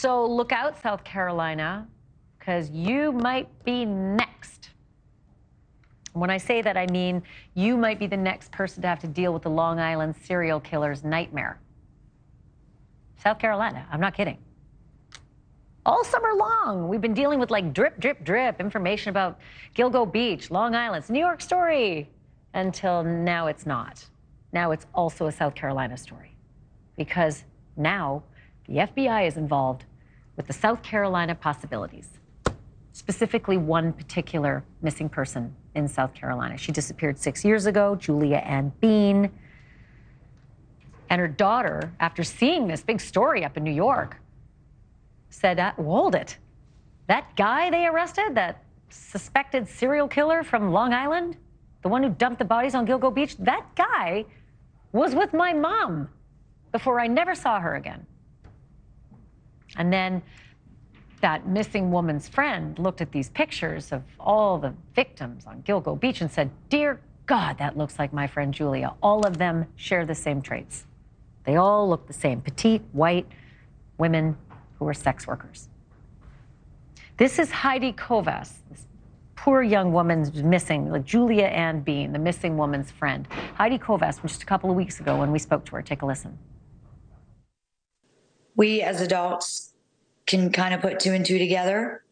So look out, South Carolina, because you might be next. When I say that, I mean you might be the next person to have to deal with the Long Island serial killer's nightmare. South Carolina, I'm not kidding. All summer long, we've been dealing with like drip, drip, drip information about Gilgo Beach, Long Island, it's a New York story, until now it's not. Now it's also a South Carolina story, because now the FBI is involved with the South Carolina possibilities, specifically one particular missing person in South Carolina. She disappeared 6 years ago, Julia Ann Bean. And her daughter, after seeing this big story up in New York, said, hold it. That guy they arrested, that suspected serial killer from Long Island, the one who dumped the bodies on Gilgo Beach, that guy was with my mom before I never saw her again. And then that missing woman's friend looked at these pictures of all the victims on Gilgo Beach and said, dear God, that looks like my friend Julia. All of them share the same traits. They all look the same, petite, white women who are sex workers. This is Heidi Kovas, this poor young woman's missing, like Julia Ann Bean, the missing woman's friend. Heidi Kovas from just a couple of weeks ago when we spoke to her. Take a listen. We as adults can kind of put two and two together,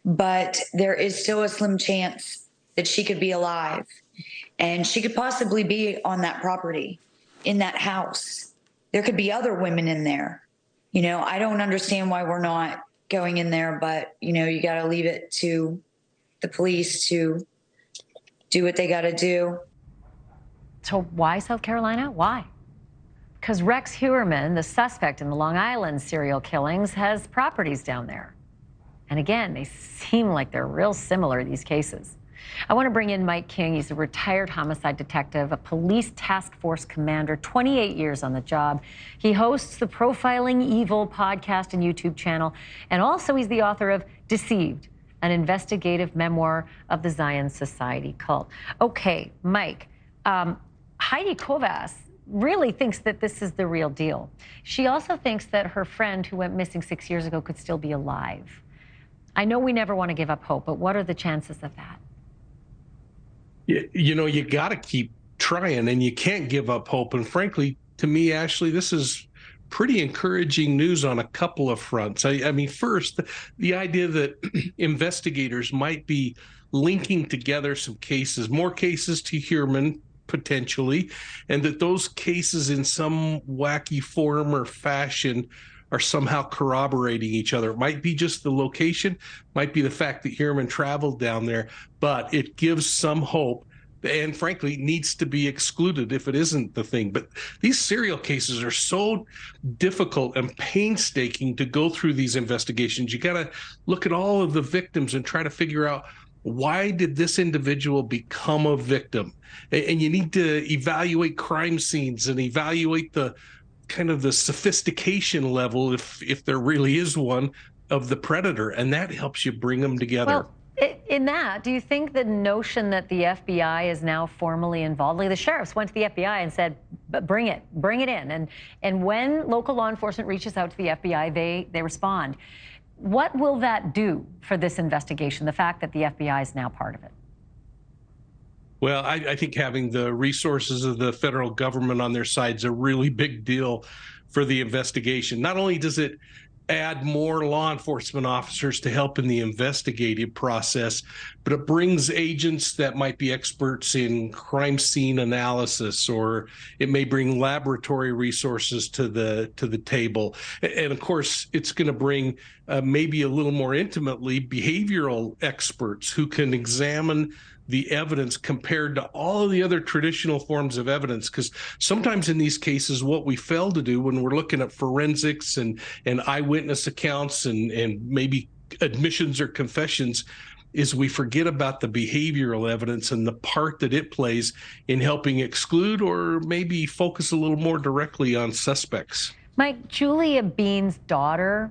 but there is still a slim chance that she could be alive and she could possibly be on that property, in that house. There could be other women in there. You know, I don't understand why we're not going in there, but, you know, you got to leave it to the police to do what they got to do. So why South Carolina? Why? Because Rex Heuermann, the suspect in the Long Island serial killings, has properties down there. And again, they seem like they're real similar, these cases. I want to bring in Mike King. He's a retired homicide detective, a police task force commander, 28 years on the job. He hosts the Profiling Evil podcast and YouTube channel. And also he's the author of Deceived, an investigative memoir of the Zion Society cult. Okay, Mike, Heidi Kovas really thinks that this is the real deal. She also thinks that her friend who went missing 6 years ago could still be alive. I know we never want to give up hope, but what are the chances of that? You know, you got to keep trying and you can't give up hope. And frankly, to me, Ashleigh, this is pretty encouraging news on a couple of fronts. I mean, first, the idea that investigators might be linking together some cases, more cases to Heuermann, potentially, and that those cases in some wacky form or fashion are somehow corroborating each other. It might be just the location, might be the fact that Heuermann traveled down there, but it gives some hope and frankly needs to be excluded if it isn't the thing. But these serial cases are so difficult and painstaking to go through these investigations. You got to look at all of the victims and try to figure out, why did this individual become a victim? And you need to evaluate crime scenes and evaluate the kind of the sophistication level, if there really is one, of the predator, and that helps you bring them together. Well, in that, do you think the notion that the FBI is now formally involved, like the sheriffs went to the FBI and said, bring it in, and when local law enforcement reaches out to the FBI, they respond. What will that do for this investigation, the fact that the FBI is now part of it? Well, I think having the resources of the federal government on their side is a really big deal for the investigation. Not only does it add more law enforcement officers to help in the investigative process, but it brings agents that might be experts in crime scene analysis, or it may bring laboratory resources to the table. And of course, it's going to bring maybe a little more intimately behavioral experts who can examine the evidence compared to all of the other traditional forms of evidence. Because sometimes in these cases, what we fail to do when we're looking at forensics and eyewitness accounts and maybe admissions or confessions is we forget about the behavioral evidence and the part that it plays in helping exclude or maybe focus a little more directly on suspects. Mike, Julia Bean's daughter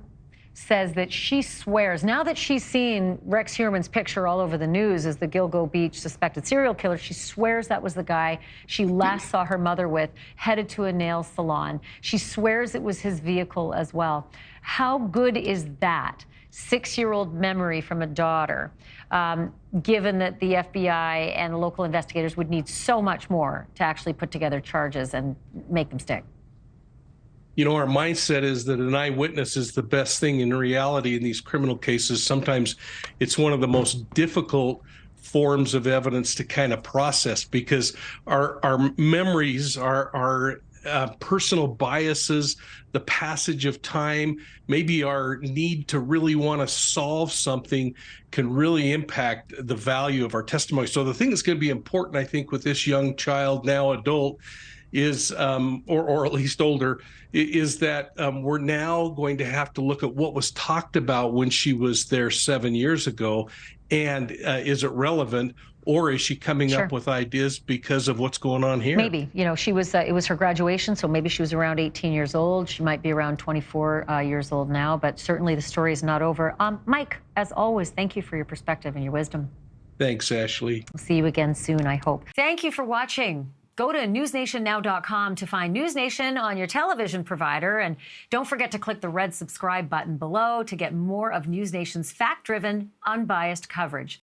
says that she swears, now that she's seen Rex Heuermann's picture all over the news as the Gilgo Beach suspected serial killer, she swears that was the guy she last saw her mother with, headed to a nail salon. She swears it was his vehicle as well. How good is that? 6-year-old memory from a daughter, given that the FBI and the local investigators would need so much more to actually put together charges and make them stick. You know, our mindset is that an eyewitness is the best thing. In reality, in these criminal cases, sometimes it's one of the most difficult forms of evidence to kind of process, because our memories, our personal biases, the passage of time, maybe our need to really want to solve something can really impact the value of our testimony. So the thing that's going to be important, I think, with this young child, now adult, is, or at least older, is that we're now going to have to look at what was talked about when she was there 7 years ago, and is it relevant? Or is she coming up with ideas because of what's going on here? Maybe. You know, she was, it was her graduation, so maybe she was around 18 years old. She might be around 24 years old now, but certainly the story is not over. Mike, as always, thank you for your perspective and your wisdom. Thanks, Ashleigh. We'll see you again soon, I hope. Thank you for watching. Go to newsnationnow.com to find NewsNation on your television provider. And don't forget to click the red subscribe button below to get more of NewsNation's fact-driven, unbiased coverage.